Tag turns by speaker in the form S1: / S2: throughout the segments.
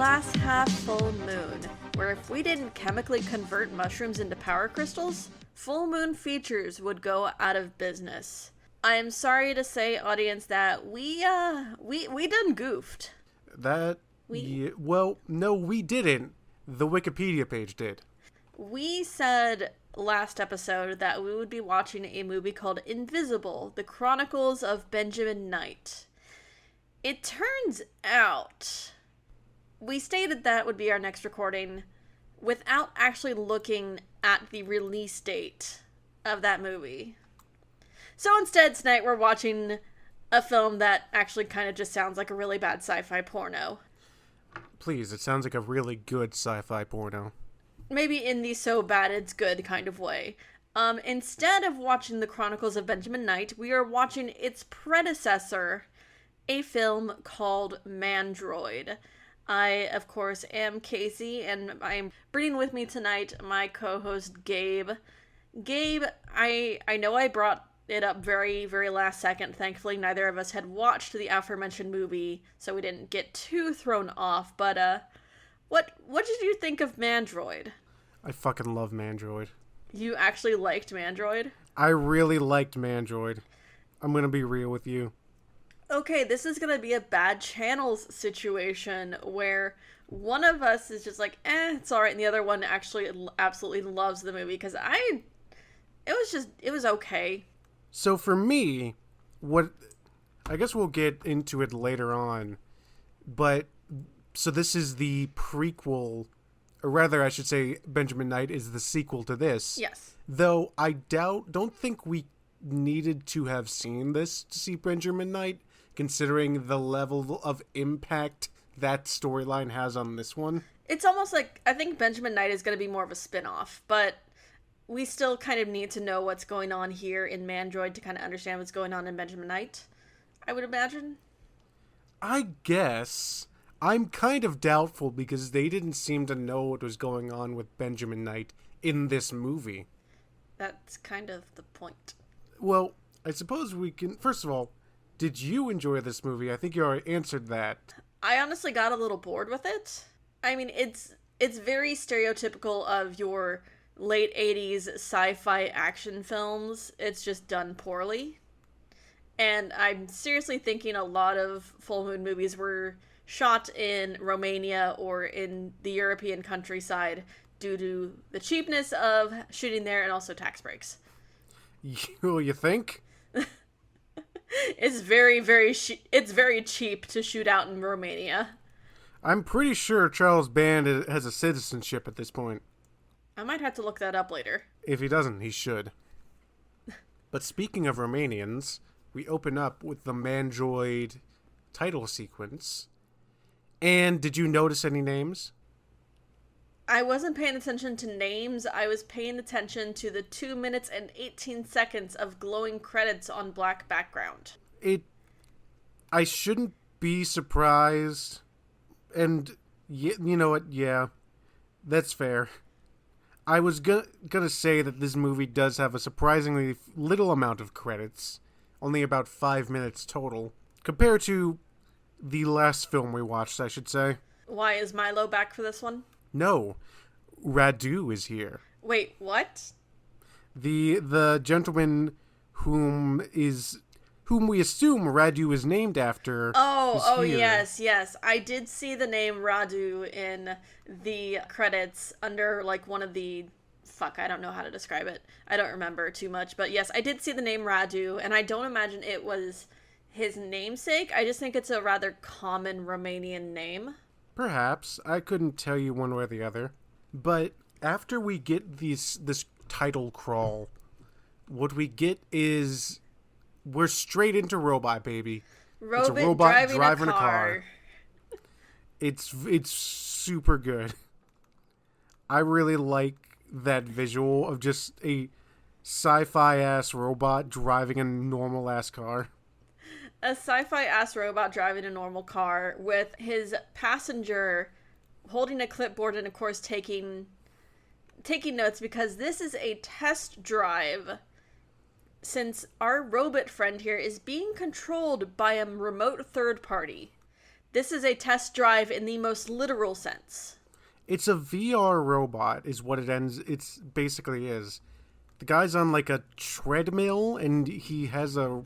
S1: glass half full moon, where if we didn't chemically convert mushrooms into power crystals, full moon features would go out of business. I am sorry to say, audience, that we done goofed.
S2: Well, no, we didn't. The Wikipedia page did.
S1: We said last episode that we would be watching a movie called Invisible, The Chronicles of Benjamin Knight. It turns out we stated that would be our next recording without actually looking at the release date of that movie. So instead, tonight we're watching a film that actually kind of just sounds like a really bad sci-fi porno.
S2: Please, it sounds like a really good sci-fi porno.
S1: Maybe in the so bad it's good kind of way. Instead of watching The Chronicles of Benjamin Knight, we are watching its predecessor, a film called Mandroid. I, of course, am Casey, and I'm bringing with me tonight my co-host, Gabe. Gabe, I know I brought it up very, very last second. Thankfully, neither of us had watched the aforementioned movie, so we didn't get too thrown off, but, what did you think of Mandroid?
S2: I fucking love Mandroid.
S1: You actually liked Mandroid?
S2: I really liked Mandroid. I'm gonna be real with you.
S1: Okay, this is gonna be a bad channels situation where one of us is just like, it's alright, and the other one actually absolutely loves the movie, because it was okay.
S2: So for me, I guess we'll get into it later on, but, so this is the prequel, or rather I should say Benjamin Knight is the sequel to this.
S1: Yes.
S2: Though I don't think we needed to have seen this to see Benjamin Knight, considering the level of impact that storyline has on this one.
S1: It's almost like, I think Benjamin Knight is going to be more of a spin-off, but we still kind of need to know what's going on here in Mandroid to kind of understand what's going on in Benjamin Knight, I would imagine.
S2: I guess. I'm kind of doubtful because they didn't seem to know what was going on with Benjamin Knight in this movie.
S1: That's kind of the point.
S2: Well, I suppose we can... First of all, did you enjoy this movie? I think you already answered that.
S1: I honestly got a little bored with it. I mean, it's very stereotypical of your late 80s sci-fi action films. It's just done poorly. And I'm seriously thinking a lot of full moon movies were shot in Romania or in the European countryside due to the cheapness of shooting there and also tax breaks.
S2: You think?
S1: It's very, it's very cheap to shoot out in Romania.
S2: I'm pretty sure Charles Band has a citizenship at this point.
S1: I might have to look that up later.
S2: If he doesn't, he should. But speaking of Romanians, we open up with the Mandroid title sequence. And did you notice any names?
S1: I wasn't paying attention to names. I was paying attention to the 2 minutes and 18 seconds of glowing credits on black background.
S2: I shouldn't be surprised. And you know what? Yeah, that's fair. I was gonna say that this movie does have a surprisingly little amount of credits. Only about 5 minutes total. Compared to the last film we watched, I should say.
S1: Why, is Milo back for this one?
S2: No, Radu is here.
S1: Wait, what?
S2: The gentleman whom we assume Radu is named after.
S1: Oh, yes. I did see the name Radu in the credits under like one of the I don't know how to describe it. I don't remember too much, but yes, I did see the name Radu, and I don't imagine it was his namesake. I just think it's a rather common Romanian name.
S2: Perhaps. I couldn't tell you one way or the other. But after we get this title crawl, what we get is we're straight into Robot Baby.
S1: It's a robot driving a car.
S2: It's super good. I really like that visual of just a sci-fi ass robot driving a normal ass car.
S1: A sci-fi ass robot driving a normal car with his passenger holding a clipboard and of course taking notes, because this is a test drive, since our robot friend here is being controlled by a remote third party. This is a test drive in the most literal sense.
S2: It's a VR robot is what it's basically is. The guy's on like a treadmill and he has a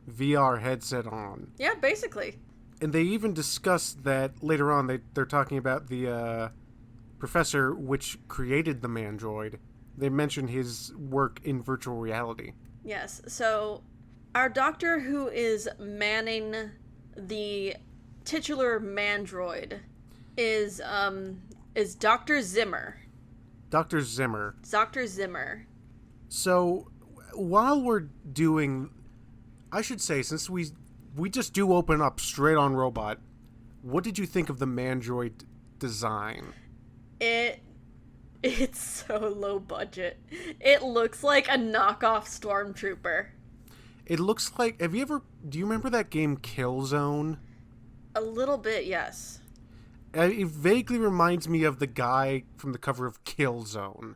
S2: VR headset on.
S1: Yeah, basically.
S2: And they even discuss that later on. They're talking about the professor which created the Mandroid. They mention his work in virtual reality.
S1: Yes, so our doctor who is manning the titular Mandroid is Dr. Zimmer.
S2: Dr. Zimmer.
S1: Dr. Zimmer.
S2: So, while we're doing... I should say, since we just do open up straight on robot, what did you think of the Mandroid design?
S1: It's so low budget. It looks like a knockoff Stormtrooper.
S2: It looks like... do you remember that game Killzone?
S1: A little bit, yes.
S2: It vaguely reminds me of the guy from the cover of Killzone.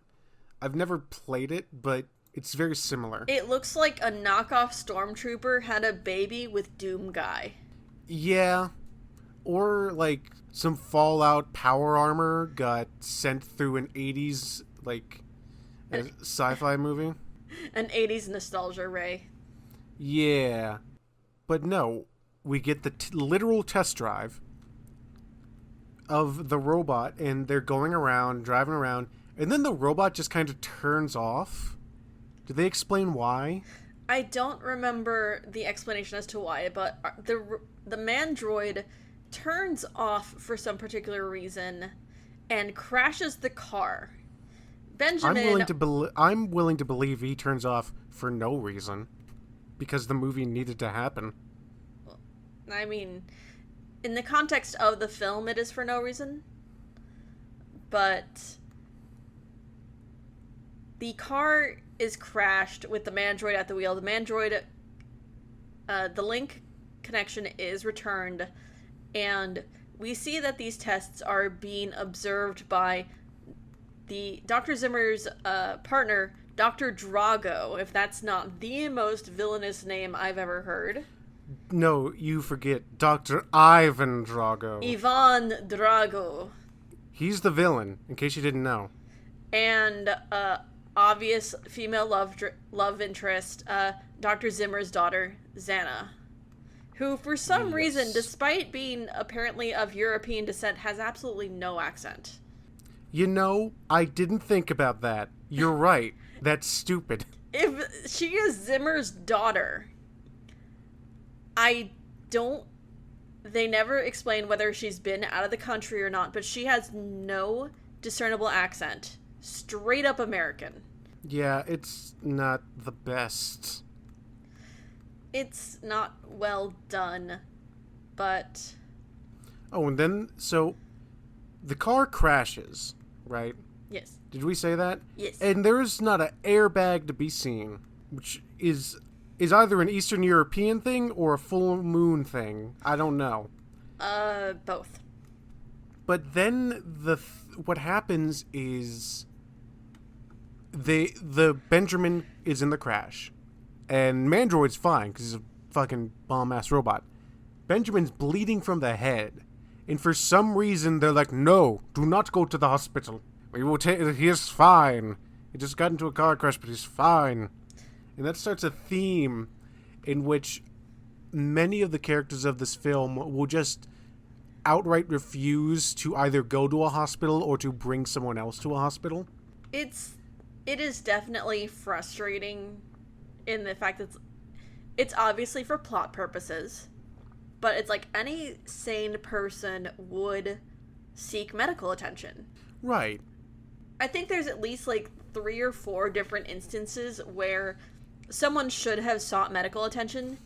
S2: I've never played it, but it's very similar.
S1: It looks like a knockoff Stormtrooper had a baby with Doom Guy.
S2: Yeah. Or, like, some Fallout power armor got sent through an 80s, like, sci-fi movie.
S1: An 80s nostalgia ray.
S2: Yeah. But no, we get the literal test drive of the robot, and they're going around, driving around, and then the robot just kind of turns off. Do they explain why?
S1: I don't remember the explanation as to why, but the Mandroid turns off for some particular reason and crashes the car. Benjamin...
S2: I'm willing to believe he turns off for no reason, because the movie needed to happen.
S1: I mean, in the context of the film, it is for no reason. But the car is crashed with the Mandroid at the wheel. The Mandroid, the link connection is returned, and we see that these tests are being observed by the Dr. Zimmer's partner, Dr. Drago, if that's not the most villainous name I've ever heard.
S2: No, you forget Dr. Ivan Drago.
S1: Ivan Drago.
S2: He's the villain, in case you didn't know.
S1: And obvious female love interest, Dr. Zimmer's daughter, Xana, who for some reason, despite being apparently of European descent, has absolutely no accent.
S2: You know, I didn't think about that. You're right. That's stupid.
S1: If she is Zimmer's daughter, they never explain whether she's been out of the country or not, but she has no discernible accent. Straight up American.
S2: Yeah, it's not the best.
S1: It's not well done, but...
S2: Oh, and then, so, the car crashes, right?
S1: Yes.
S2: Did we say that?
S1: Yes.
S2: And there is not an airbag to be seen, which is either an Eastern European thing or a full moon thing. I don't know.
S1: Both.
S2: But then what happens is the Benjamin is in the crash, and Mandroid's fine because he's a fucking bomb-ass robot. Benjamin's bleeding from the head, and for some reason they're like, no, do not go to the hospital. We will he's fine. He just got into a car crash, but he's fine. And that starts a theme in which many of the characters of this film will just outright refuse to either go to a hospital or to bring someone else to a hospital.
S1: It is definitely frustrating in the fact that it's obviously for plot purposes, but it's like any sane person would seek medical attention.
S2: Right.
S1: I think there's at least like 3 or 4 different instances where someone should have sought medical attention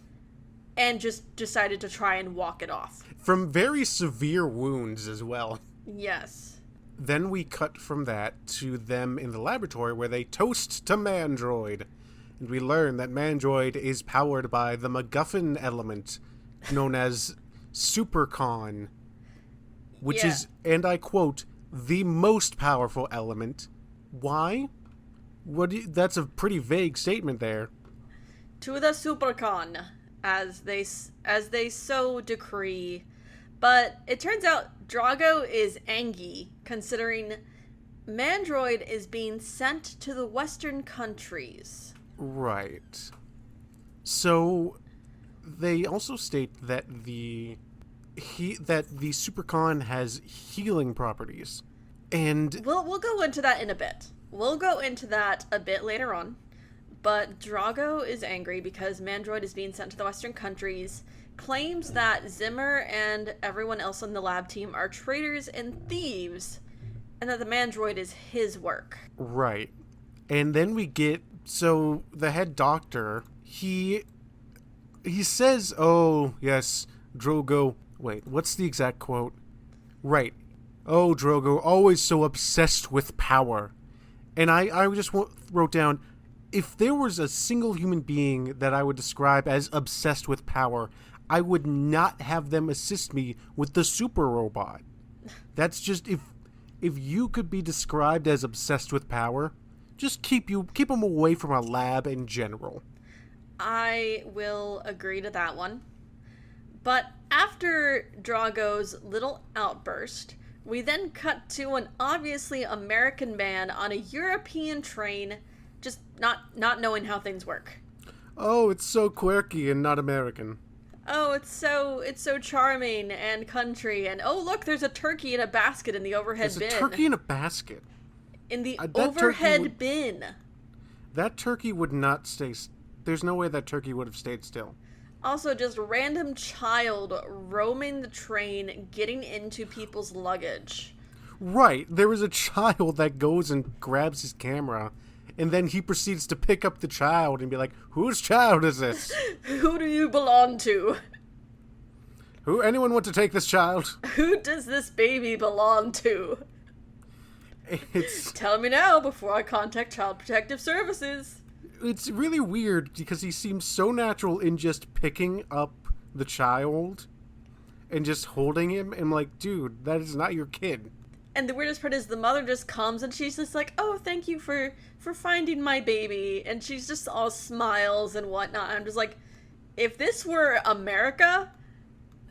S1: and just decided to try and walk it off.
S2: From very severe wounds as well.
S1: Yes.
S2: Then we cut from that to them in the laboratory where they toast to Mandroid. And we learn that Mandroid is powered by the MacGuffin element known as Supercon, which is, and I quote, the most powerful element. Why? That's a pretty vague statement there.
S1: To the Supercon, as they so decree. But it turns out Drago is angry, considering Mandroid is being sent to the Western countries.
S2: Right. So they also state that the supercon has healing properties. And
S1: We'll go into that in a bit. We'll go into that a bit later on. But Drago is angry because Mandroid is being sent to the Western countries, claims that Zimmer and everyone else on the lab team are traitors and thieves, and that the Mandroid is his work.
S2: Right. And then we get, so the head doctor, he says, oh, yes, Drogo, wait, what's the exact quote? Right. Oh, Drogo, always so obsessed with power. And I just wrote down, if there was a single human being that I would describe as obsessed with power, I would not have them assist me with the super robot. That's just, if you could be described as obsessed with power, just keep them away from a lab in general.
S1: I will agree to that one. But after Drago's little outburst, we then cut to an obviously American man on a European train, just not knowing how things work.
S2: Oh, it's so quirky and not American.
S1: Oh, it's so charming and country, and oh look, there's a turkey in a basket in the overhead bin.
S2: There's a turkey in a basket.
S1: In the overhead bin.
S2: That turkey would not stay. There's no way that turkey would have stayed still.
S1: Also, just random child roaming the train, getting into people's luggage.
S2: Right, there was a child that goes and grabs his camera, and then he proceeds to pick up the child and be like, whose child is this?
S1: Who do you belong to?
S2: Anyone want to take this child?
S1: Who does this baby belong to? Tell me now before I contact Child Protective Services.
S2: It's really weird because he seems so natural in just picking up the child and just holding him. And I'm like, dude, that is not your kid.
S1: And the weirdest part is the mother just comes and she's just like, oh, thank you for finding my baby. And she's just all smiles and whatnot. I'm just like, if this were America,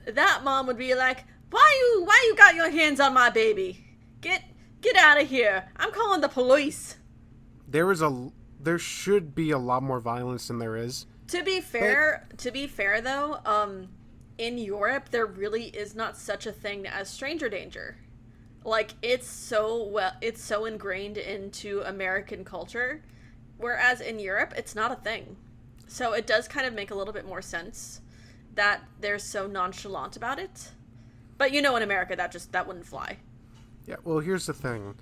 S1: that mom would be like, why you got your hands on my baby? Get out of here. I'm calling the police.
S2: There should be a lot more violence than there is.
S1: To be fair though, in Europe there really is not such a thing as stranger danger. Like, it's so ingrained into American culture, whereas in Europe it's not a thing. So it does kind of make a little bit more sense that they're so nonchalant about it. But in America that wouldn't fly.
S2: Yeah, well, here's the thing.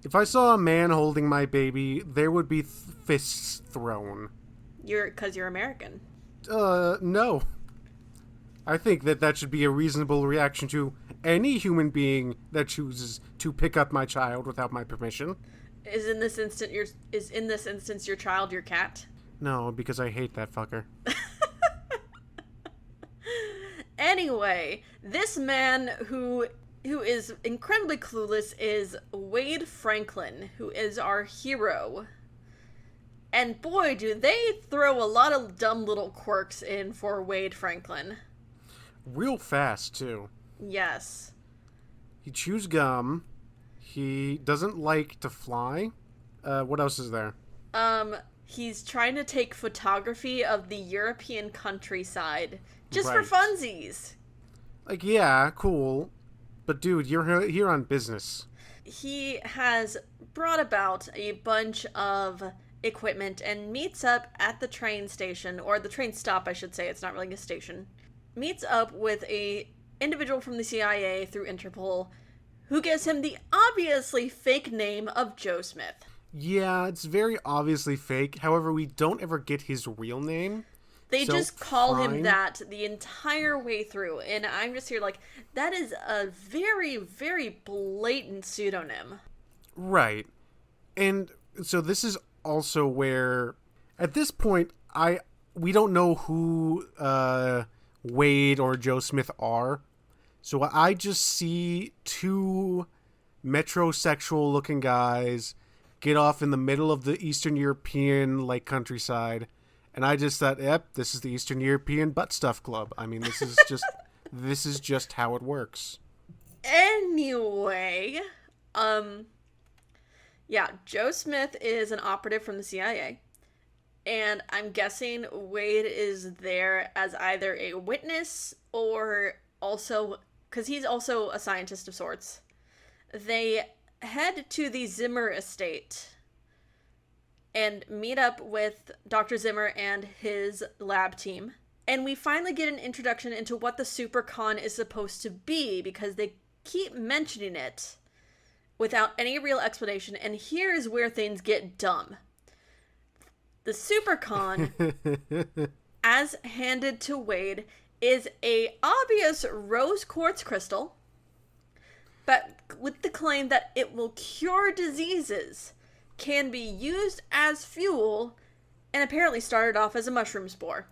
S2: If I saw a man holding my baby, there would be fists thrown.
S1: Because you're American.
S2: No. I think that should be a reasonable reaction to any human being that chooses to pick up my child without my permission.
S1: Is in this instance your child your cat?
S2: No, because I hate that fucker.
S1: Anyway, this man who is incredibly clueless is Wade Franklin, who is our hero. And boy, do they throw a lot of dumb little quirks in for Wade Franklin.
S2: Real fast, too.
S1: Yes.
S2: He chews gum. He doesn't like to fly. What else is there?
S1: He's trying to take photography of the European countryside. Just
S2: Right.
S1: for funsies.
S2: Like, yeah, cool. But dude, you're here on business.
S1: He has brought about a bunch of equipment and meets up at the train station, or the train stop, I should say. It's not really a station. Meets up with a individual from the CIA through Interpol who gives him the obviously fake name of Joe Smith.
S2: Yeah, it's very obviously fake. However, we don't ever get his real name.
S1: They
S2: So,
S1: just call him
S2: fine.
S1: that the entire way through, and I'm just here like, that is a very, very blatant pseudonym.
S2: Right. And so this is also where, at this point, we don't know who Wade or Joe Smith are. So I just see two metrosexual looking guys get off in the middle of the Eastern European countryside, And I just thought, yep, this is the Eastern European Butt Stuff Club. I mean, this is just how it works.
S1: Anyway, yeah, Joe Smith is an operative from the CIA. And I'm guessing Wade is there as either a witness or also, because he's also a scientist of sorts. They head to the Zimmer estate and meet up with Dr. Zimmer and his lab team. And we finally get an introduction into what the SuperCon is supposed to be, because they keep mentioning it without any real explanation. And here's where things get dumb. The SuperCon, as handed to Wade, is a obvious rose quartz crystal, but with the claim that it will cure diseases, can be used as fuel, and apparently started off as a mushroom spore.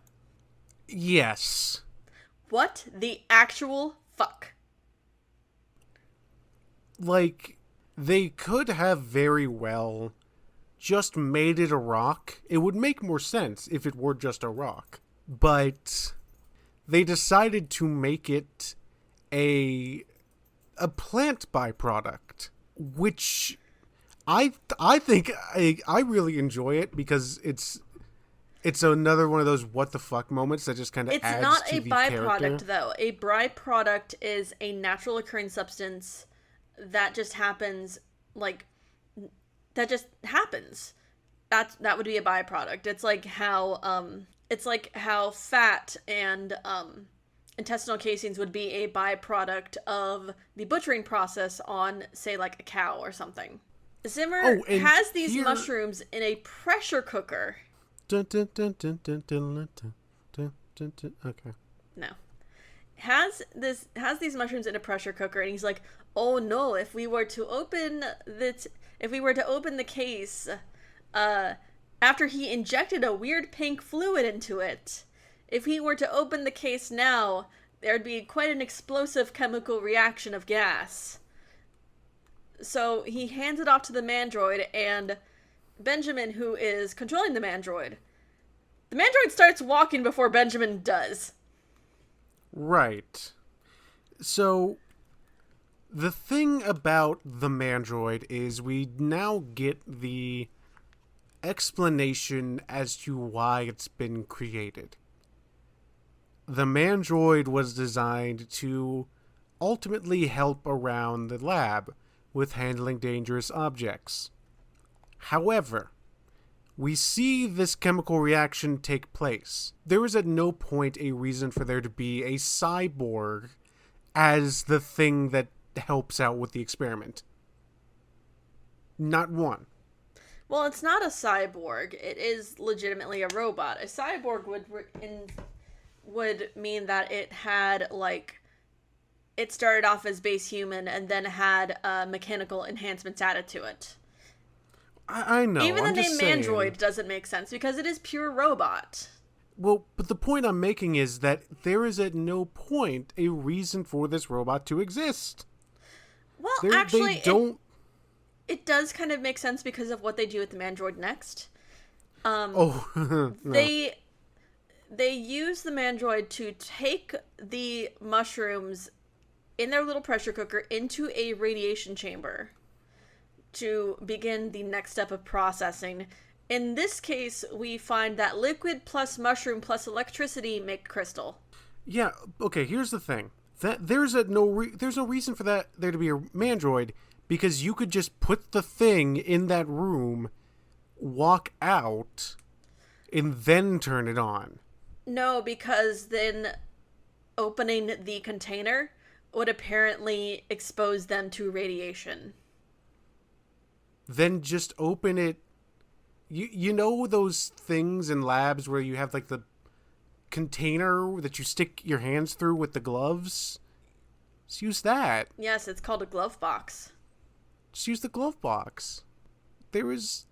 S2: Yes.
S1: What the actual fuck?
S2: Like, they could have very well just made it a rock. It would make more sense if it were just a rock. But they decided to make it a plant byproduct, which I think I really enjoy it, because it's another one of those what the fuck moments that just kind of adds to the character.
S1: It's not a byproduct, though. A byproduct is a natural occurring substance that just happens, like, that just happens. That would be a byproduct. It's like how fat and intestinal casings would be a byproduct of the butchering process on, say, like a cow or something. Zimmer has these mushrooms in a pressure cooker.
S2: Okay.
S1: No. Has these mushrooms in a pressure cooker, and he's like, "Oh no, if we were to open the case, after he injected a weird pink fluid into it, if he were to open the case now, there'd be quite an explosive chemical reaction of gas." So he hands it off to the Mandroid, and Benjamin, who is controlling the Mandroid starts walking before Benjamin does.
S2: Right. So, the thing about the Mandroid is we now get the explanation as to why it's been created. The Mandroid was designed to ultimately help around the lab with handling dangerous objects. However, we see this chemical reaction take place. There is at no point a reason for there to be a cyborg as the thing that helps out with the experiment. Not one.
S1: Well, it's not a cyborg. It is legitimately a robot. A cyborg would mean that it had, like, it started off as base human and then had mechanical enhancements added to it.
S2: I know.
S1: Even the name
S2: saying.
S1: Mandroid doesn't make sense because it is pure robot.
S2: Well, but the point I'm making is that there is at no point a reason for this robot to exist.
S1: Well, actually, it does kind of make sense because of what they do with the Mandroid next.
S2: No.
S1: They use the Mandroid to take the mushrooms in their little pressure cooker into a radiation chamber to begin the next step of processing. In this case, we find that liquid plus mushroom plus electricity make crystal.
S2: Yeah, okay, here's the thing. That there's no reason for that there to be a Mandroid, because you could just put the thing in that room, walk out, and then turn it on.
S1: No, because then opening the container would apparently expose them to radiation.
S2: Then just open it. You know those things in labs where you have like the container that you stick your hands through with the gloves? Just use that.
S1: Yes, it's called a glove box.
S2: Just use the glove box. There is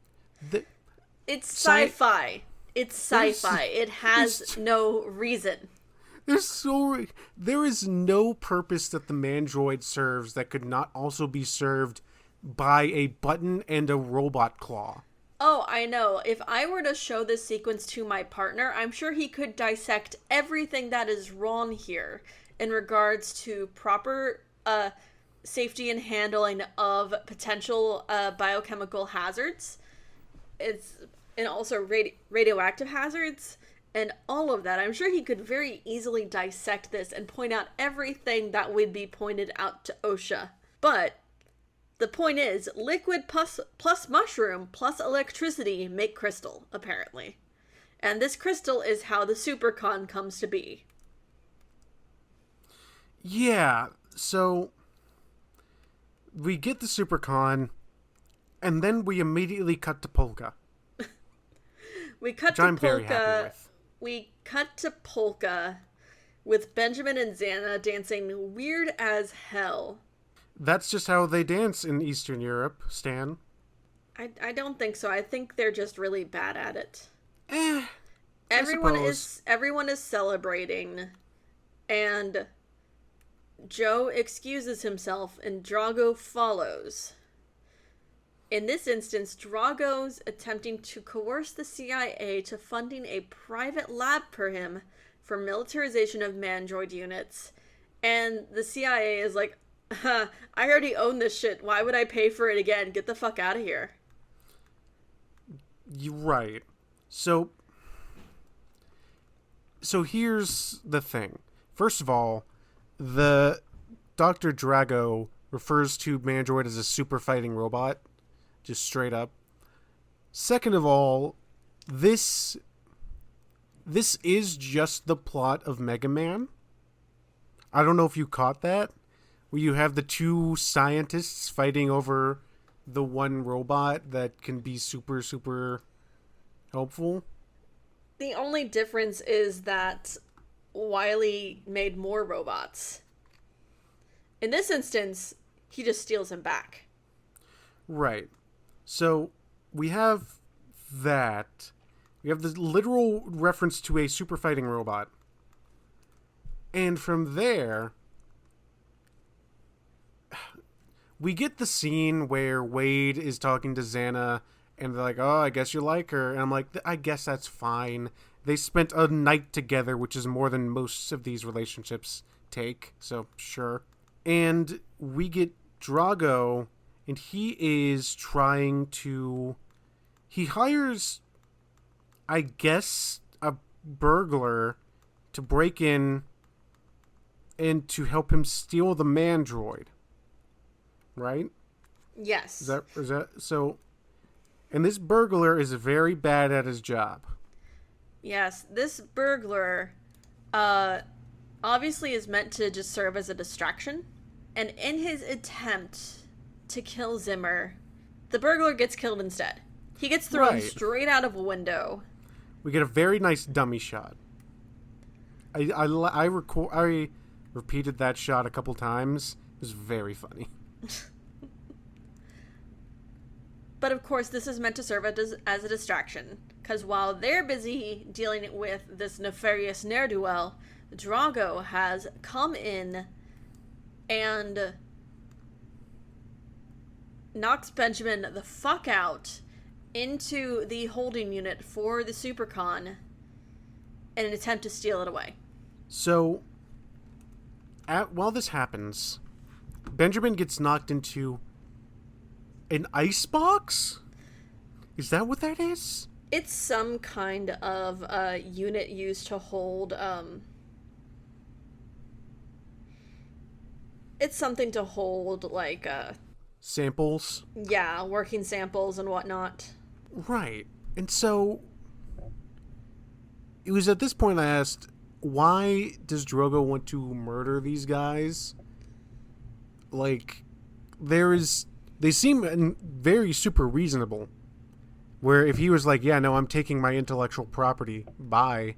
S1: It's sci-fi. It's sci-fi. It has no reason.
S2: There is no purpose that the Mandroid serves that could not also be served by a button and a robot claw.
S1: Oh, I know. If I were to show this sequence to my partner, I'm sure he could dissect everything that is wrong here in regards to proper safety and handling of potential biochemical hazards. It's and also radioactive hazards and all of that. I'm sure he could very easily dissect this and point out everything that would be pointed out to OSHA. But the point is, liquid plus mushroom plus electricity make crystal, apparently. And this crystal is how the supercon comes to be.
S2: Yeah, so we get the supercon, and then we immediately cut to Polka.
S1: We cut
S2: which
S1: to
S2: I'm
S1: Polka.
S2: very happy with.
S1: We cut to Polka with Benjamin and Xana dancing weird as hell.
S2: That's just how they dance in Eastern Europe, Stan.
S1: I don't think so. I think they're just really bad at it.
S2: Everyone
S1: Everyone is celebrating, and Joe excuses himself and Drago follows. In this instance, Drago's attempting to coerce the CIA to funding a private lab for him for militarization of Mandroid units. And the CIA is like, I already own this shit. Why would I pay for it again? Get the fuck out of here.
S2: You're right. So here's the thing. First of all, the Dr. Drago refers to Mandroid as a super fighting robot. Just straight up. Second of all, this is just the plot of Mega Man. I don't know if you caught that. Where you have the two scientists fighting over the one robot that can be super, super helpful.
S1: The only difference is that Wily made more robots. In this instance, he just steals him back.
S2: Right. So we have that. We have the literal reference to a super fighting robot. And from there, we get the scene where Wade is talking to Xana, and they're like, oh, I guess you like her. And I'm like, I guess that's fine. They spent a night together, which is more than most of these relationships take, so sure. And we get Drago, and he is trying to... He hires, I guess, a burglar to break in and to help him steal the Mandroid. Right?
S1: Yes.
S2: Is that so? And this burglar is very bad at his job.
S1: Yes, this burglar obviously is meant to just serve as a distraction. And in his attempt to kill Zimmer, the burglar gets killed instead. He gets thrown straight out of a window.
S2: We get a very nice dummy shot. I repeated that shot a couple times. It was very funny.
S1: But of course, this is meant to serve as a distraction, because while they're busy dealing with this nefarious ne'er-do-well, Drago has come in and knocks Benjamin the fuck out into the holding unit for the Supercon in an attempt to steal it away.
S2: So, while this happens, Benjamin gets knocked into an ice box? Is that what that is?
S1: It's some kind of unit used to hold, it's something to hold, like,
S2: samples?
S1: Yeah, working samples and whatnot.
S2: Right. And so, it was at this point I asked, why does Drogo want to murder these guys? Like, they seem very super reasonable. Where if he was like, yeah, no, I'm taking my intellectual property, bye.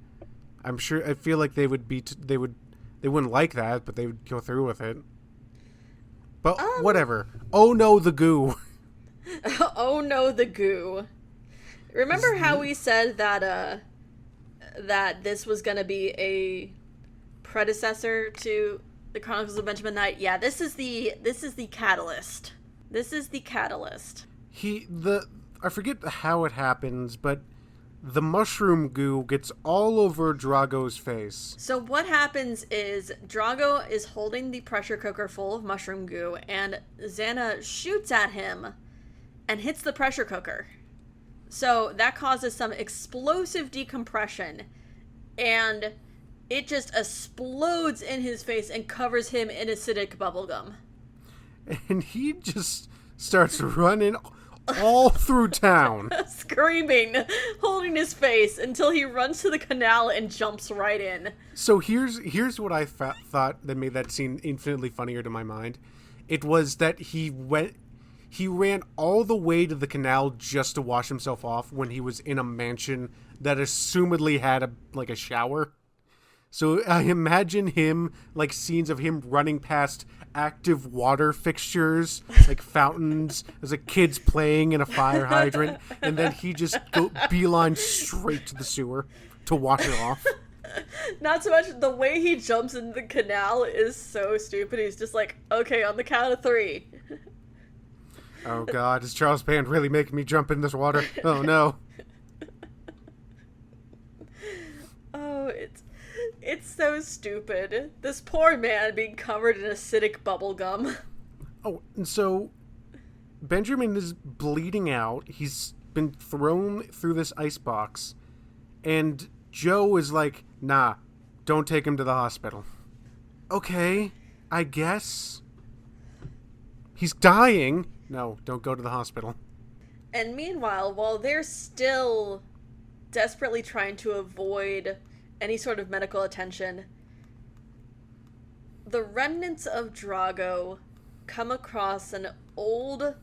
S2: I feel like they wouldn't like that, but they would go through with it. But whatever. Oh no, the goo.
S1: Oh no, the goo. Remember how we said that that this was gonna be a predecessor to the Chronicles of Benjamin Knight? Yeah, this is the catalyst. This is the catalyst.
S2: I forget how it happens, but the mushroom goo gets all over Drago's face.
S1: So what happens is Drago is holding the pressure cooker full of mushroom goo, and Xana shoots at him and hits the pressure cooker. So that causes some explosive decompression, and it just explodes in his face and covers him in acidic bubblegum.
S2: And he just starts running all through town.
S1: Screaming, holding his face until he runs to the canal and jumps right in.
S2: So here's what I thought that made that scene infinitely funnier to my mind. It was that he ran all the way to the canal just to wash himself off when he was in a mansion that assumedly had a shower. So I imagine him, like, scenes of him running past active water fixtures, like fountains, as a kid's playing in a fire hydrant, and then he just beeline straight to the sewer to wash it off.
S1: Not so much the way he jumps in the canal is so stupid. He's just like, okay, on the count of 3.
S2: Oh god, is Charles Band really making me jump in this water? Oh no.
S1: Oh, it's so stupid. This poor man being covered in acidic bubblegum.
S2: Oh, and so Benjamin is bleeding out. He's been thrown through this icebox. And Joe is like, nah, don't take him to the hospital. Okay, I guess. He's dying. No, don't go to the hospital.
S1: And meanwhile, while they're still desperately trying to avoid any sort of medical attention, the remnants of Drago come across an old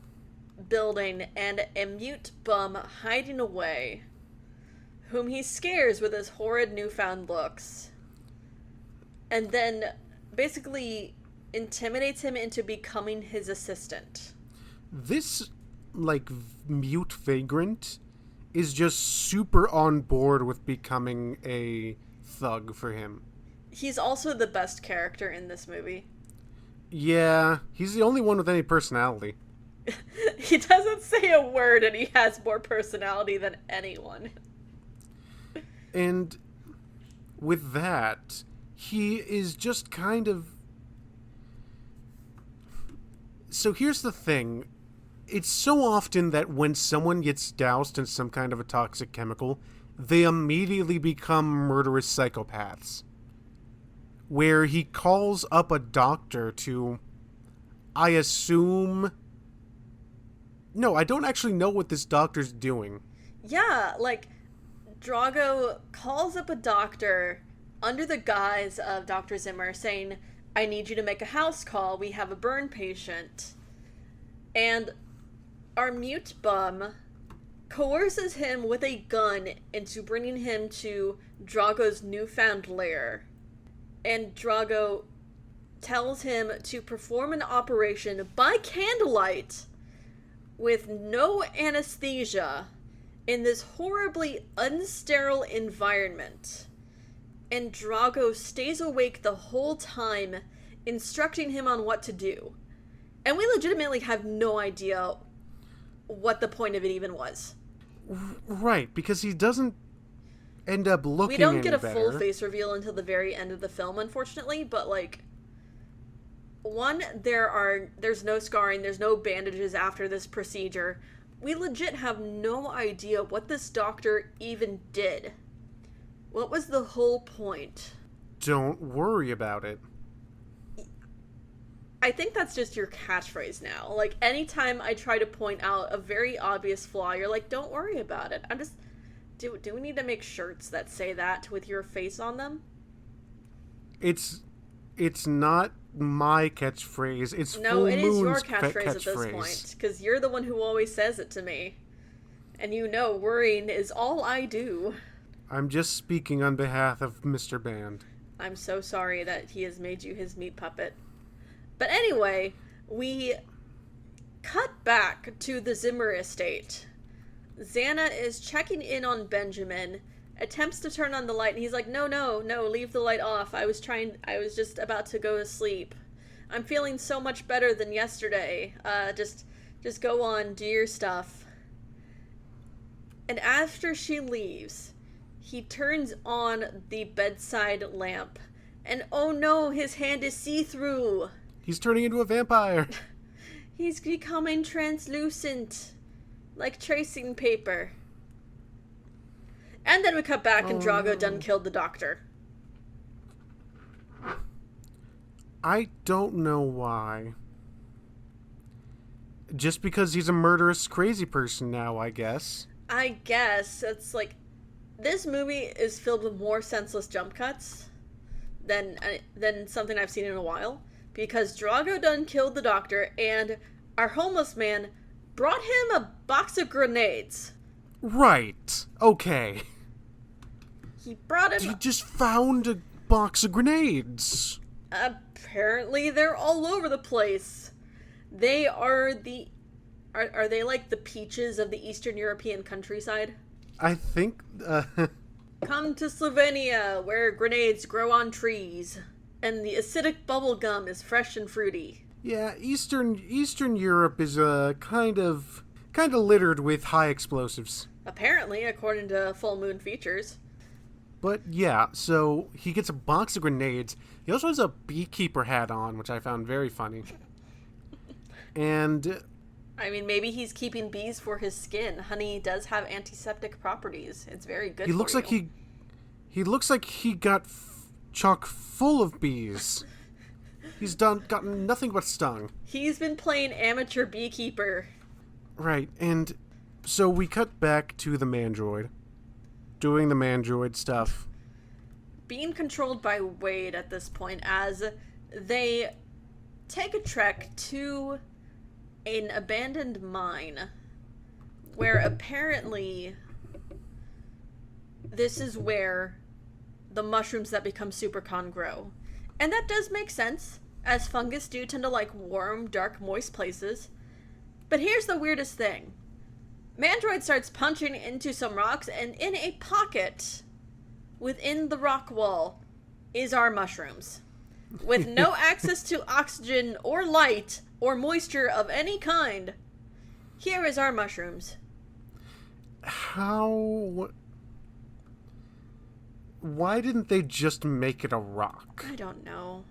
S1: building and a mute bum hiding away, whom he scares with his horrid newfound looks, and then basically intimidates him into becoming his assistant.
S2: This, like, mute vagrant is just super on board with becoming a thug for him.
S1: He's also the best character in this movie.
S2: Yeah, he's the only one with any personality.
S1: He doesn't say a word and he has more personality than anyone.
S2: And with that, he is just kind of... So here's the thing. It's so often that when someone gets doused in some kind of a toxic chemical, they immediately become murderous psychopaths. Where he calls up a doctor to, I assume... No, I don't actually know what this doctor's doing.
S1: Yeah, like, Drago calls up a doctor under the guise of Dr. Zimmer saying, I need you to make a house call, we have a burn patient. And our mute bum coerces him with a gun into bringing him to Drago's newfound lair. And Drago tells him to perform an operation by candlelight with no anesthesia in this horribly unsterile environment. And Drago stays awake the whole time, instructing him on what to do. And we legitimately have no idea what the point of it even was.
S2: Right, because he doesn't end up looking
S1: We don't get a
S2: better.
S1: full face reveal until the very end of the film, unfortunately, but, like, one, there's no scarring, there's no bandages after this procedure. We legit have no idea what this doctor even did. What was the whole point?
S2: Don't worry about it.
S1: I think that's just your catchphrase now. Like, anytime I try to point out a very obvious flaw, you're like, don't worry about it. I'm just... Do we need to make shirts that say that with your face on them?
S2: It's not my catchphrase. It's
S1: No,
S2: Full
S1: it is your
S2: Moon's
S1: catchphrase at this point, because you're the one who always says it to me. And you know worrying is all I do.
S2: I'm just speaking on behalf of Mr. Band.
S1: I'm so sorry that he has made you his meat puppet. But anyway, we cut back to the Zimmer estate. Xana is checking in on Benjamin, attempts to turn on the light, and he's like, no, leave the light off. I was just about to go to sleep. I'm feeling so much better than yesterday. Just go on, do your stuff. And after she leaves, he turns on the bedside lamp. And oh no, his hand is see-through.
S2: He's turning into a vampire.
S1: He's becoming translucent. Like tracing paper. And then we cut back and Drago done killed the doctor.
S2: I don't know why. Just because he's a murderous, crazy person now, I guess.
S1: I guess. It's like, this movie is filled with more senseless jump cuts than something I've seen in a while. Because Drago done killed the doctor, and our homeless man brought him a box of grenades.
S2: Right. Okay.
S1: He brought him...
S2: He just found a box of grenades.
S1: Apparently they're all over the place. They are the... Are they like the peaches of the Eastern European countryside?
S2: I think...
S1: Come to Slovenia, where grenades grow on trees. And the acidic bubble gum is fresh and fruity.
S2: Yeah, Eastern Europe is kind of littered with high explosives.
S1: Apparently, according to Full Moon Features.
S2: But yeah, so he gets a box of grenades. He also has a beekeeper hat on, which I found very funny. And
S1: I mean, maybe he's keeping bees for his skin. Honey does have antiseptic properties. It's very good.
S2: He looks like he looks like he got chock full of bees. He's gotten nothing but stung.
S1: He's been playing amateur beekeeper.
S2: Right, and so we cut back to the Mandroid, doing the Mandroid stuff.
S1: Being controlled by Wade at this point, as they take a trek to an abandoned mine, where apparently this is where the mushrooms that become Supercon grow. And that does make sense, as fungus do tend to like warm, dark, moist places. But here's the weirdest thing. Mandroid starts punching into some rocks, and in a pocket within the rock wall is our mushrooms. With no access to oxygen or light or moisture of any kind, here is our mushrooms.
S2: How... Why didn't they just make it a rock?
S1: I don't know.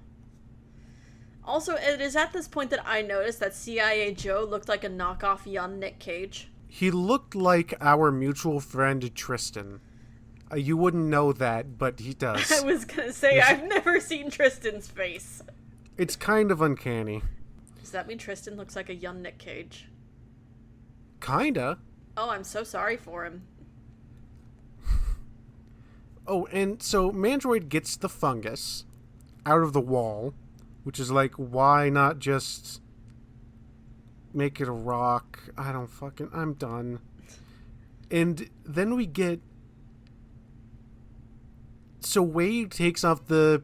S1: Also, it is at this point that I noticed that CIA Joe looked like a knockoff young Nick Cage.
S2: He looked like our mutual friend Tristan. You wouldn't know that, but he does.
S1: I was gonna say, I've never seen Tristan's face.
S2: It's kind of uncanny.
S1: Does that mean Tristan looks like a young Nick Cage?
S2: Kinda.
S1: Oh, I'm so sorry for him.
S2: Oh, and so Mandroid gets the fungus out of the wall, which is like, why not just make it a rock? I'm done. And then we get... So Wade takes off the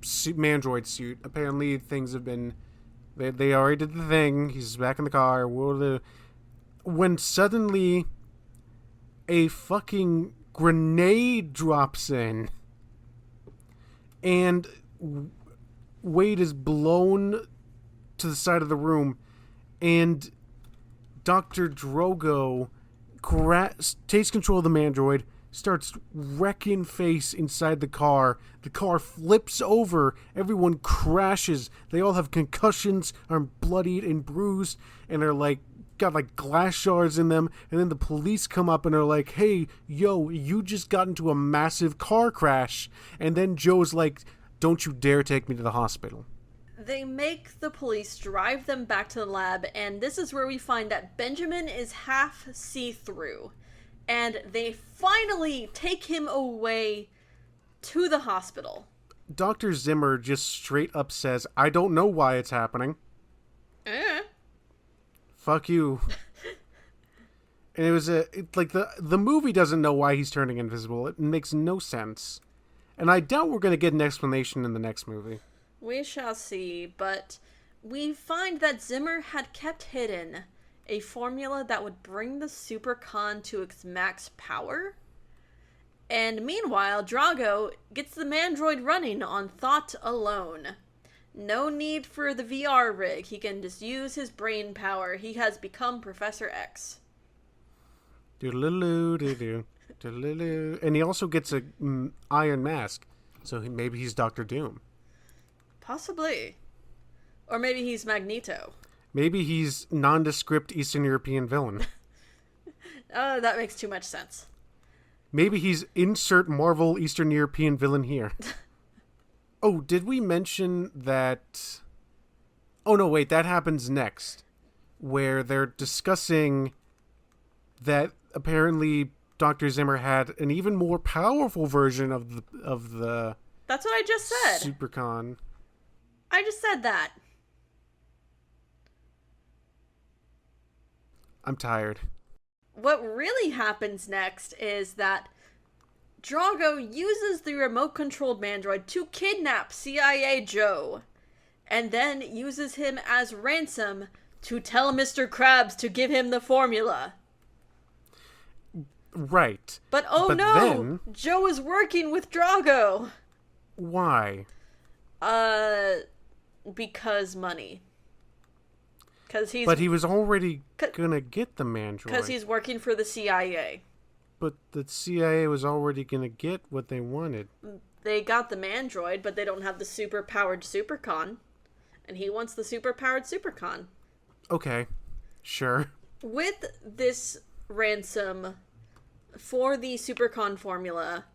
S2: Mandroid suit. Apparently things have been... They already did the thing. He's back in the car. When suddenly a fucking grenade drops in. And Wade is blown to the side of the room. And Dr. Drogo takes control of the Mandroid, starts wrecking face inside the car. The car flips over. Everyone crashes. They all have concussions, are bloodied and bruised, and are like, got like glass shards in them. And then the police come up and are like, hey, yo, you just got into a massive car crash. And then Joe's like, don't you dare take me to the hospital.
S1: They make the police drive them back to the lab, and this is where we find that Benjamin is half see-through. And they finally take him away to the hospital.
S2: Dr. Zimmer just straight up says, I don't know why it's happening. Fuck you. And it was the movie doesn't know why he's turning invisible. It makes no sense. And I doubt we're going to get an explanation in the next movie.
S1: We shall see, but we find that Zimmer had kept hidden a formula that would bring the Supercon to its max power. And meanwhile, Drago gets the Mandroid running on thought alone. No need for the VR rig. He can just use his brain power. He has become Professor X.
S2: Doodle-loo, doo-doo, doodle-loo. And he also gets a iron mask, so maybe he's Doctor Doom.
S1: Possibly. Or maybe he's Magneto.
S2: Maybe he's nondescript Eastern European villain.
S1: That makes too much sense.
S2: Maybe he's insert Marvel Eastern European villain here. Oh, did we mention that... Oh, no, wait, that happens next. Where they're discussing that apparently Dr. Zimmer had an even more powerful version of the
S1: That's what I just said.
S2: Supercon.
S1: I just said that.
S2: I'm tired.
S1: What really happens next is that Drago uses the remote-controlled Mandroid to kidnap CIA Joe, and then uses him as ransom to tell Mr. Krabs to give him the formula.
S2: Right.
S1: But no! Then, Joe is working with Drago!
S2: Why?
S1: Because money.
S2: But he was already gonna get the Mandroid.
S1: Because he's working for the CIA.
S2: But the CIA was already gonna get what they wanted.
S1: They got the Mandroid, but they don't have the super-powered Supercon. And he wants the super-powered Supercon.
S2: Okay. Sure.
S1: With this ransom for the Supercon formula,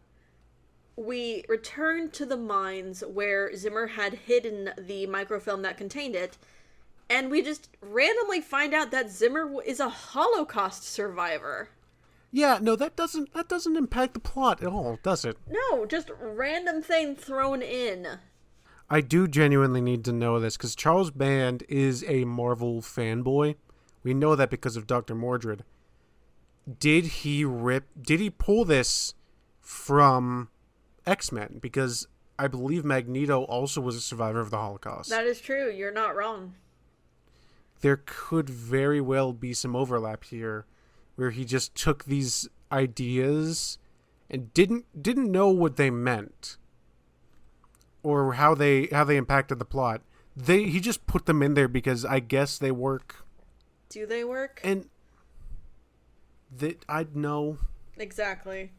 S1: we return to the mines where Zimmer had hidden the microfilm that contained it, and we just randomly find out that Zimmer is a Holocaust survivor.
S2: Yeah, no, that doesn't impact the plot at all, does it?
S1: No, just random thing thrown in.
S2: I do genuinely need to know this, because Charles Band is a Marvel fanboy. We know that because of Dr. Mordred. Did he pull this from X-Men? Because I believe Magneto also was a survivor of the Holocaust.
S1: That is true, you're not wrong.
S2: There could very well be some overlap here, where he just took these ideas and didn't know what they meant or how they impacted the plot. He just put them in there because I guess they work.
S1: Do they work?
S2: And I'd know.
S1: Exactly.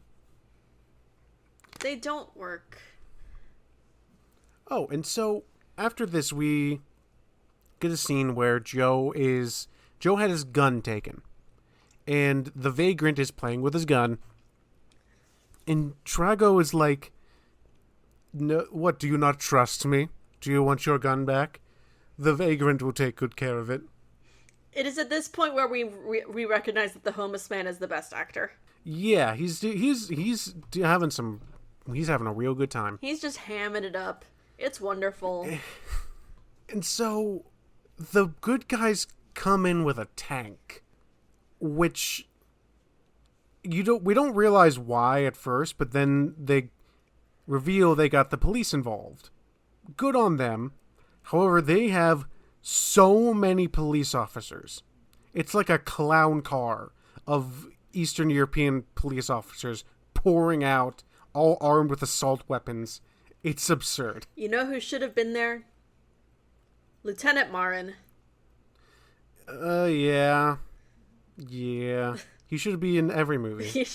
S1: They don't work.
S2: Oh, and so after this we get a scene where Joe had his gun taken. And the Vagrant is playing with his gun. And Drago is like, "No, what, do you not trust me? Do you want your gun back? The Vagrant will take good care of it."
S1: It is at this point where we recognize that the homeless man is the best actor.
S2: Yeah, he's having a real good time.
S1: He's just hamming it up. It's wonderful.
S2: And so the good guys come in with a tank, which we don't realize why at first, but then they reveal they got the police involved. Good on them. However, they have so many police officers. It's like a clown car of Eastern European police officers pouring out, all armed with assault weapons. It's absurd.
S1: You know who should have been there? Lieutenant Marin.
S2: Yeah. He should be in every movie.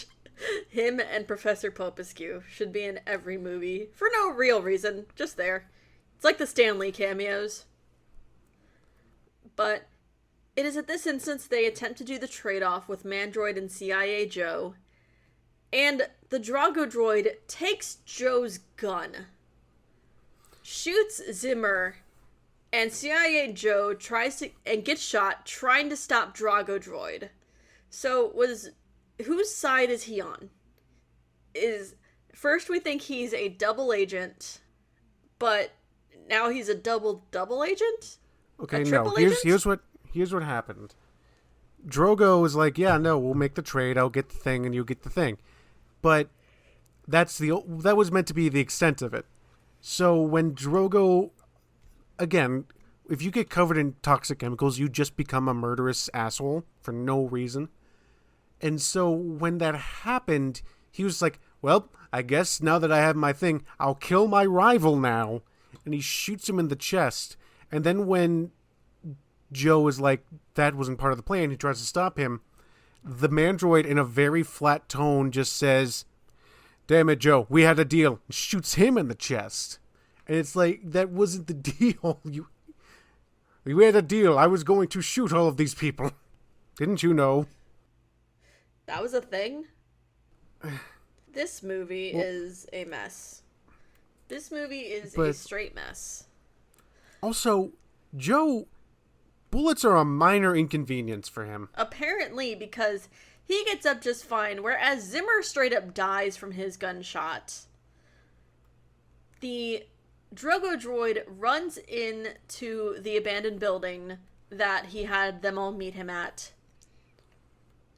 S1: Him and Professor Popescu should be in every movie. For no real reason. Just there. It's like the Stan Lee cameos. But it is at this instance they attempt to do the trade-off with Mandroid and CIA Joe. And the Drago droid takes Joe's gun, shoots Zimmer, and CIA Joe gets shot trying to stop Drago droid. So whose side is he on? First we think he's a double agent, but now he's a double agent?
S2: Okay, no. Here's what happened. Drogo was like, "Yeah, no, we'll make the trade. I'll get the thing, and you get the thing." But that was meant to be the extent of it. So when Drogo, again, if you get covered in toxic chemicals, you just become a murderous asshole for no reason. And so when that happened, he was like, "Well, I guess now that I have my thing, I'll kill my rival now." And he shoots him in the chest. And then when Joe is like, that wasn't part of the plan, he tries to stop him, the Mandroid, in a very flat tone, just says, "Damn it, Joe, we had a deal." Shoots him in the chest. And it's like, that wasn't the deal. We had a deal. I was going to shoot all of these people. Didn't you know?
S1: That was a thing? This movie is a mess. This movie is a straight mess.
S2: Also, Joe, bullets are a minor inconvenience for him.
S1: Apparently, because he gets up just fine, whereas Zimmer straight up dies from his gunshot. The Drogo droid runs into the abandoned building that he had them all meet him at.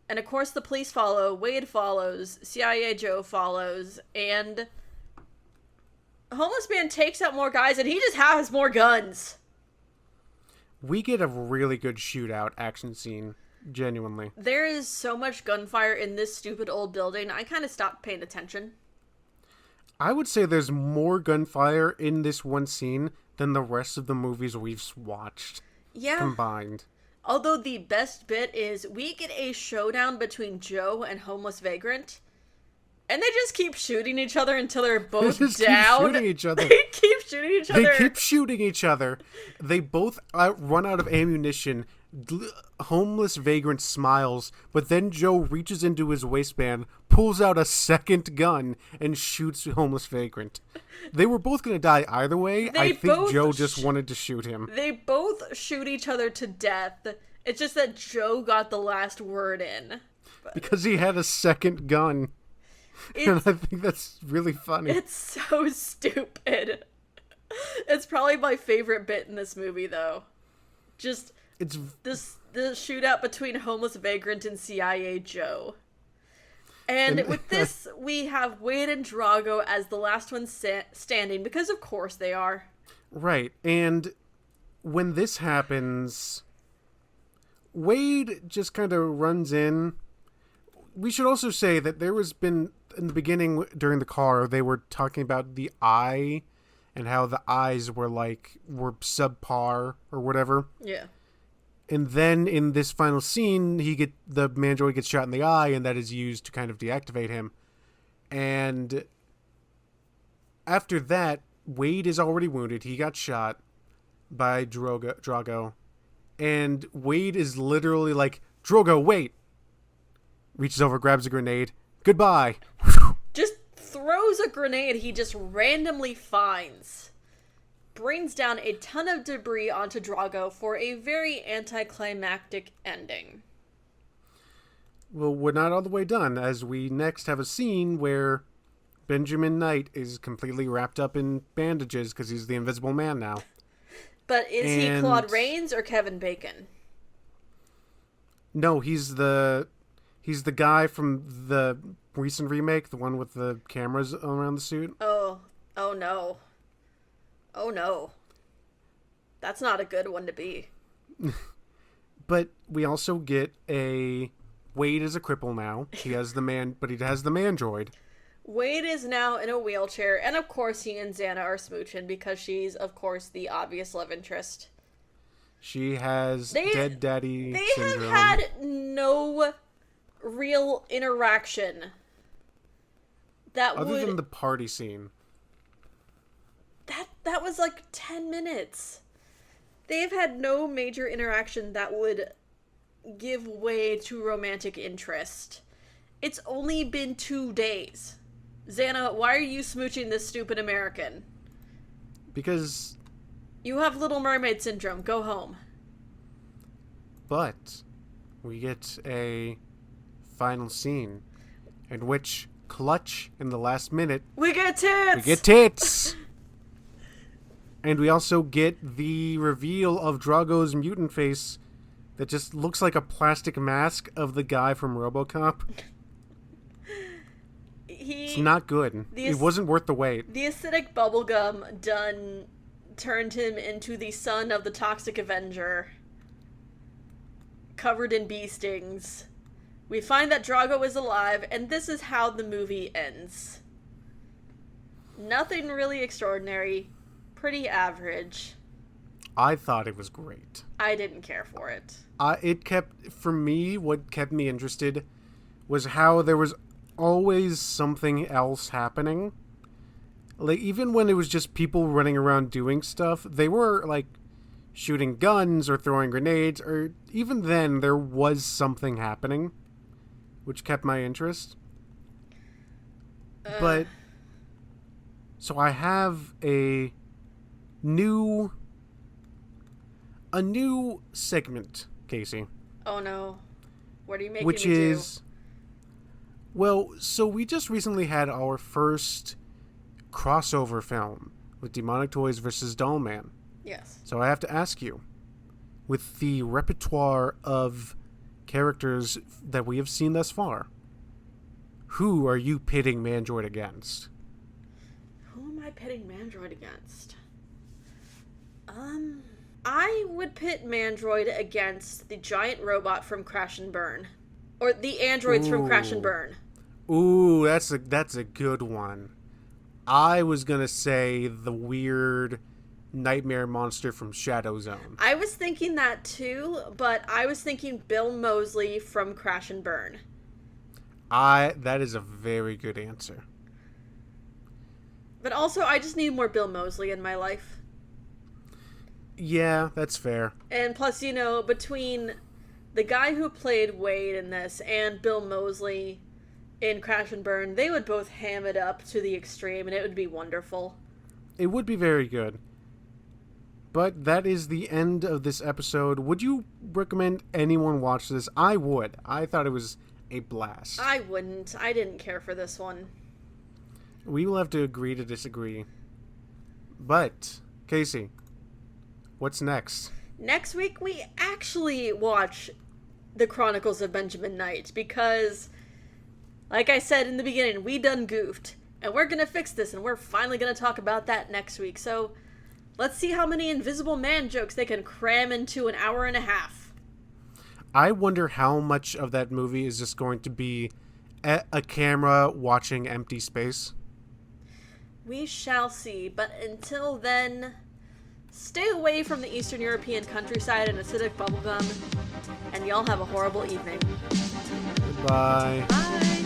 S1: And of course the police follow, Wade follows, CIA Joe follows, and Homeless Man takes out more guys and he just has more guns.
S2: We get a really good shootout action scene, genuinely.
S1: There is so much gunfire in this stupid old building, I kind of stopped paying attention.
S2: I would say there's more gunfire in this one scene than the rest of the movies we've watched combined.
S1: Although the best bit is we get a showdown between Joe and Homeless Vagrant, and they just keep shooting each other until they're both down.
S2: Keep shooting each other.
S1: They keep shooting each other.
S2: They keep shooting each other. They both run out of ammunition. Homeless Vagrant smiles, but then Joe reaches into his waistband, pulls out a second gun, and shoots Homeless Vagrant. They were both going to die either way. I think Joe just wanted to shoot him.
S1: They both shoot each other to death. It's just that Joe got the last word in.
S2: Because he had a second gun. And I think that's really funny.
S1: It's so stupid. It's probably my favorite bit in this movie, though. Just... the shootout between Homeless Vagrant and CIA Joe. And with this, we have Wade and Drago as the last ones standing, because of course they are.
S2: Right, and when this happens, Wade just kind of runs in. We should also say that there has been, in the beginning, during the car, they were talking about the eye, and how the eyes were subpar, or whatever.
S1: Yeah.
S2: And then in this final scene, the Mandroid gets shot in the eye, and that is used to kind of deactivate him. And after that, Wade is already wounded. He got shot by Drago. And Wade is literally like, "Drogo, wait!" Reaches over, grabs a grenade. "Goodbye."
S1: Just throws a grenade he just randomly finds. Brings down a ton of debris onto Drago for a very anticlimactic ending.
S2: Well, we're not all the way done, as we next have a scene where Benjamin Knight is completely wrapped up in bandages because he's the Invisible Man now.
S1: But is he Claude Rains or Kevin Bacon?
S2: No, he's the guy from the recent remake, the one with the cameras around the suit.
S1: Oh no. Oh no. That's not a good one to be.
S2: But we also get Wade is a cripple now. He has the Mandroid.
S1: Wade is now in a wheelchair, and of course he and Xana are smooching because she's, of course, the obvious love interest.
S2: She has dead daddy syndrome.
S1: They have had no real interaction.
S2: Other than the party scene.
S1: That was like 10 minutes. They've had no major interaction that would give way to romantic interest. It's only been 2 days. Xana, why are you smooching this stupid American?
S2: Because...
S1: you have Little Mermaid syndrome. Go home.
S2: But we get a final scene in which, clutch in the last minute...
S1: we get tits!
S2: We get tits! And we also get the reveal of Drago's mutant face that just looks like a plastic mask of the guy from RoboCop. It's not good. It wasn't worth the wait.
S1: The acidic bubblegum turned him into the son of the Toxic Avenger, covered in bee stings. We find that Drago is alive, and this is how the movie ends. Nothing really extraordinary. Pretty average.
S2: I thought it was great.
S1: I didn't care for it.
S2: For me, what kept me interested was how there was always something else happening. Like, even when it was just people running around doing stuff, they were, like, shooting guns or throwing grenades, or even then, there was something happening, which kept my interest. But, so I have a new segment, Casey.
S1: Oh no. What are you making
S2: Which
S1: me
S2: is, well, so we just recently had our first crossover film with Demonic Toys versus Doll Man.
S1: Yes.
S2: So I have to ask you, with the repertoire of characters that we have seen thus far, who are you pitting Mandroid against?
S1: Who am I pitting Mandroid against? I would pit Mandroid against the giant robot from Crash and Burn. Or the androids from Crash and Burn.
S2: Ooh, that's a good one. I was gonna say the weird nightmare monster from Shadow Zone.
S1: I was thinking that too, but I was thinking Bill Moseley from Crash and Burn.
S2: That is a very good answer.
S1: But also, I just need more Bill Moseley in my life.
S2: Yeah, that's fair.
S1: And plus, you know, between the guy who played Wade in this and Bill Moseley in Crash and Burn, they would both ham it up to the extreme, and it would be wonderful.
S2: It would be very good. But that is the end of this episode. Would you recommend anyone watch this? I would. I thought it was a blast.
S1: I wouldn't. I didn't care for this one.
S2: We will have to agree to disagree. But, Casey, what's next?
S1: Next week, we actually watch The Chronicles of Benjamin Knight, because, like I said in the beginning, we done goofed. And we're gonna fix this, and we're finally gonna talk about that next week. So, let's see how many Invisible Man jokes they can cram into an hour and a half.
S2: I wonder how much of that movie is just going to be a camera watching empty space.
S1: We shall see, but until then, stay away from the Eastern European countryside and acidic bubblegum, and y'all have a horrible evening.
S2: Goodbye.
S1: Bye!